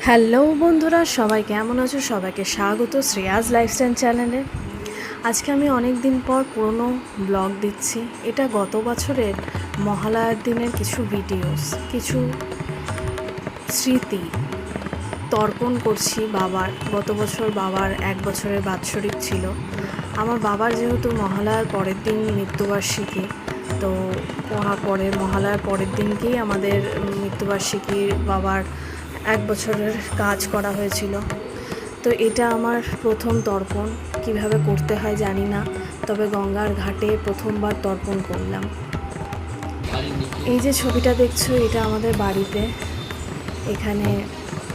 Hello বন্ধুরা, সবাই কেমন আছো? সবাইকে স্বাগত শ্রেয়াজ লাইফস্টাইল চ্যানেলে। আজকে আমি অনেক দিন পর পুরনো ব্লগ দিচ্ছি। এটা গত বছরের মহালয়ার দিনের কিছু ভিডিওস, কিছু স্মৃতি তর্পণ করছি বাবার। গত বছর বাবার 1 বছরের বাৎসরিক ছিল। আমার বাবার যেহেতু মহালয়ার পরের দিন মৃত্যুবার্ষিকী, তো মহালয়ার পরের দিনকেই আমাদের মৃত্যুবার্ষিকীর বাবার 1 বছরের কাজ করা হয়েছিল। তো এটা আমার প্রথম তর্পণ। কিভাবে করতে হয় জানি না, তবে গঙ্গার ঘাটে প্রথমবার তর্পণ করলাম। এই যে ছবিটা দেখছো, এটা আমাদের বাড়িতে। এখানে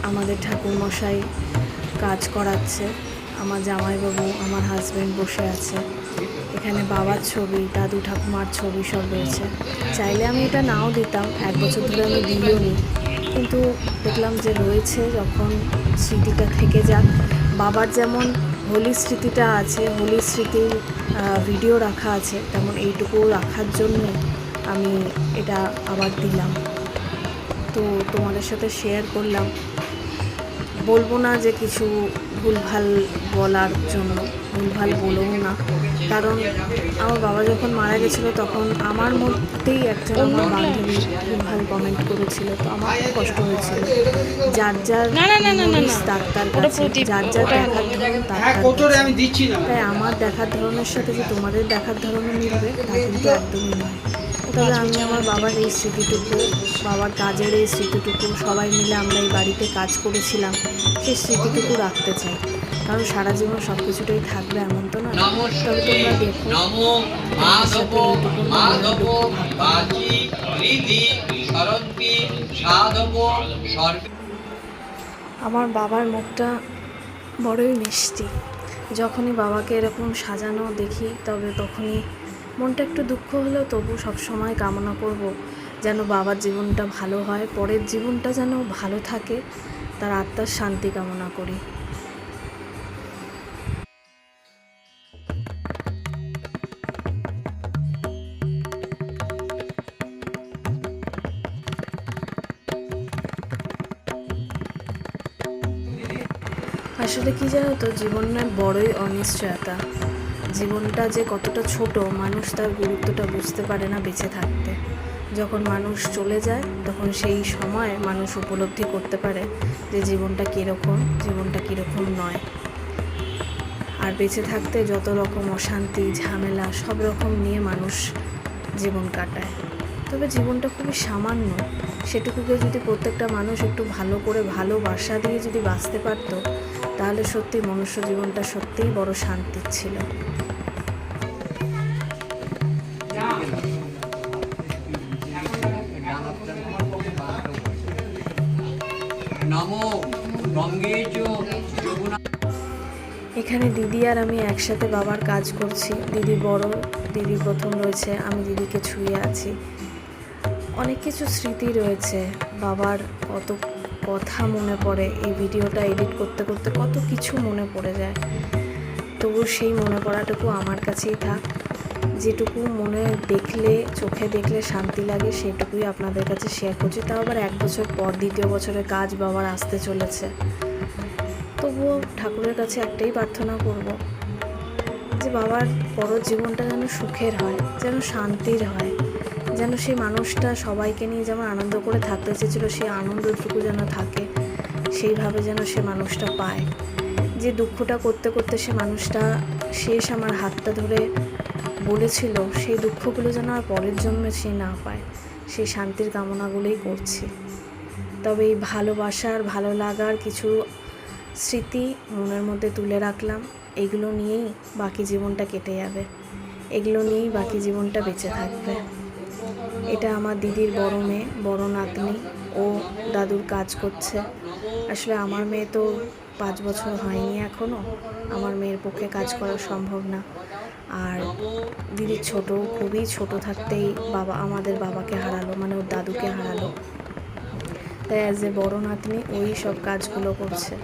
আমাদের ঠাকুরমশাই কাজ করাচ্ছে, আমার জামাইবাবু, আমার হাজব্যান্ড বসে আছে। এখানে বাবার ছবি, দাদু ঠাকুমার ছবি সব রয়েছে। চাইলে আমি এটা নাও দিতাম, 1 বছর ধরে আমি দিইও নি, কিন্তু দেখলাম যে রয়েছে, যখন স্মৃতিটা থেকে যাক। বাবার যেমন হোলি স্মৃতিটা আছে, হোলি স্মৃতির ভিডিও রাখা আছে, তেমন এইটুকু রাখার জন্যে আমি এটা আবার দিলাম। তো তোমাদের সাথে শেয়ার করলাম। বলবো না যে কিছু ভুলভাল বলার জন্য, ভুলভাল বলবো না, কারণ আমার বাবা যখন মারা গেছিলো তখন আমার মধ্যেই একজন আমার বান্ধবী ভুলভাল কমেন্ট করেছিল, তো আমার খুব কষ্ট হয়েছিল। যার যার ডাক্তার কাছে, যার যার দেখার ধরন তাই আমার দেখার ধরনের সাথে যে তোমাদের দেখার ধরনও মিলবে তা কিন্তু একদমই নয়। তবে আমি আমার বাবার এই স্মৃতিটুকু, বাবার কাজের এই স্মৃতিটুকু, সবাই মিলে আমরা এই বাড়িতে কাজ করেছিলাম, সেই স্মৃতিটুকু রাখতে চাই। কারণ সারা জীবন সব কিছুটাই থাকবে এমন তো না। তবে তোমরা দেখো, আমার বাবার মুখটা বড়ই মিষ্টি। যখনই বাবাকে এরকম সাজানো দেখি, তবে তখনই মনটা একটু দুঃখ হলেও তবু সবসময় কামনা করব যেন বাবার জীবনটা ভালো হয়, পরের জীবনটা যেন ভালো থাকে, তার আত্মার শান্তি কামনা করি। আসলে কি জানো তো, জীবনের বড়ই অনিশ্চয়তা। জীবনটা যে কতটা ছোট, মানুষ তার গুরুত্বটা বুঝতে পারে না বেঁচে থাকতে। যখন মানুষ চলে যায় তখন সেই সময় মানুষ উপলব্ধি করতে পারে যে জীবনটা কীরকম নয়। আর বেঁচে থাকতে যত রকম অশান্তি, ঝামেলা, সব রকম নিয়ে মানুষ জীবন কাটায়। তবে জীবনটা খুবই সামান্য, সেটুকুকে যদি প্রত্যেকটা মানুষ একটু ভালো করে ভালোবাসা দিয়ে যদি বাঁচতে পারত, তাহলে সত্যি মনুষ্য জীবনটা সত্যিই বড় শান্তির ছিল। এখানে দিদি আর আমি একসাথে বাবার কাজ করছি। দিদি বড়, দিদি প্রথম রয়েছে, আমি দিদিকে ছুঁয়ে আছি। অনেক কিছু স্মৃতি রয়েছে, বাবার কত কথা মনে পড়ে। এই ভিডিওটা এডিট করতে করতে কত কিছু মনে পড়ে যায়, তবু সেই মনে পড়াটুকু আমার কাছেই থাক। যেটুকু মনে দেখলে, চোখে দেখলে শান্তি লাগে, সেটুকুই আপনাদের কাছে শেয়ার করছি। তাও আবার 1 বছর পর, 2য় বছরের কাজ বাবার আসতে চলেছে। তবুও ঠাকুরের কাছে একটাই প্রার্থনা করব যে বাবার বড় জীবনটা যেন সুখের হয়, যেন শান্তির হয়, যেন সেই মানুষটা সবাইকে নিয়ে যেমন আনন্দ করে থাকতে চেয়েছিল, সেই আনন্দটুকু যেন থাকে, সেইভাবে যেন সে মানুষটা পায়। যে দুঃখটা করতে করতে সে মানুষটা শেষ আমার হাতটা ধরে বলেছিল, সেই দুঃখগুলো যেন আর পরের জন্মে সে না পায়, সেই শান্তির কামনাগুলোই করছি। তবে এই ভালোবাসার, ভালো লাগার কিছু স্মৃতি মনের মধ্যে তুলে রাখলাম। এগুলো নিয়েই বাকি জীবনটা কেটে যাবে, এগুলো নিয়েই বাকি জীবনটা বেঁচে থাকবে। এটা আমার দিদির বড় মেয়ে, বড় নাতনি, ও দাদুর কাজ করছে। আসলে আমার মেয়ে তো 5 বছর হয়নি এখনও, আমার মেয়ের পক্ষে কাজ করা সম্ভব না। আর দিদির ছোট, খুবই ছোট থাকতেই আমাদের বাবাকে হারালো, মানে ওর দাদুকে হারালো। তাই অ্যাজ এ বড় নাতনি ওই সব কাজগুলো করছে।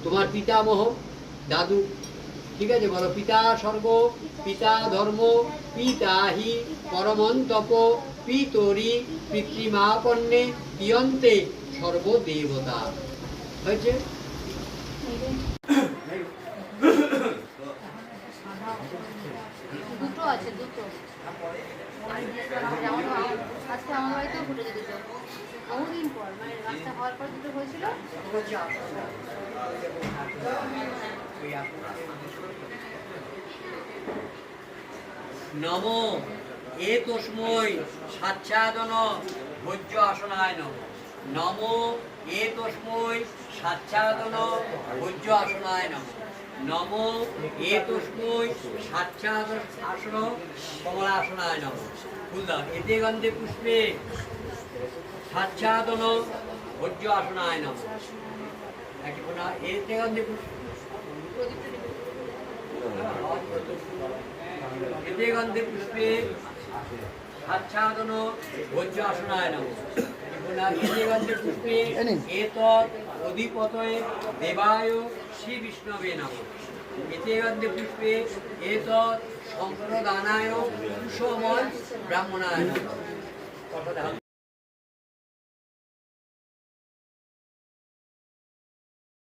তোমার পিতামহ দাদু, ঠিক আছে, বলো পিতা স্বর্গ, পিতা ধর্ম, পিতা হি পরমন্তপ, পিতরি পিতৃমাপন্নে পিয়ন্তে সর্বদেবতা। হয়েছে? দুটো আছে, দুটো যেমন আজকে আমার বাড়িতেও ফুটেছে দুটো, বহুদিন পর, মানে রাস্তা হওয়ার পর দুটো হয়েছিল। নম এ তস্মৈ সাচ্ছাদন ভোজ্য আসনায় নম। নম এ তস্মৈ সাচ্ছাদন ভোজ্য আসনায় নম। নম এ তস্মৈ সাচ্ছাদন আসন কমলাসনায় নম। ফুল দাও। এতে গন্ধে পুষ্পে সাচ্ছাদন ভোজ্য আসনায় নম। একটি পুনঃ এতে গন্ধে পুষ্পে এতে গন্ধে পুষ্পে আচ্ছাদন ভোজ্য আসনায় নমঃ। এতে গন্ধে পুষ্পে এতৎ অধিপতয়ে দেবায় শ্রী বিষ্ণবে নমঃ। এতে গন্ধে পুষ্পে এতৎ সম্প্রদানায় কুশময় ব্রাহ্মণায় নমঃ।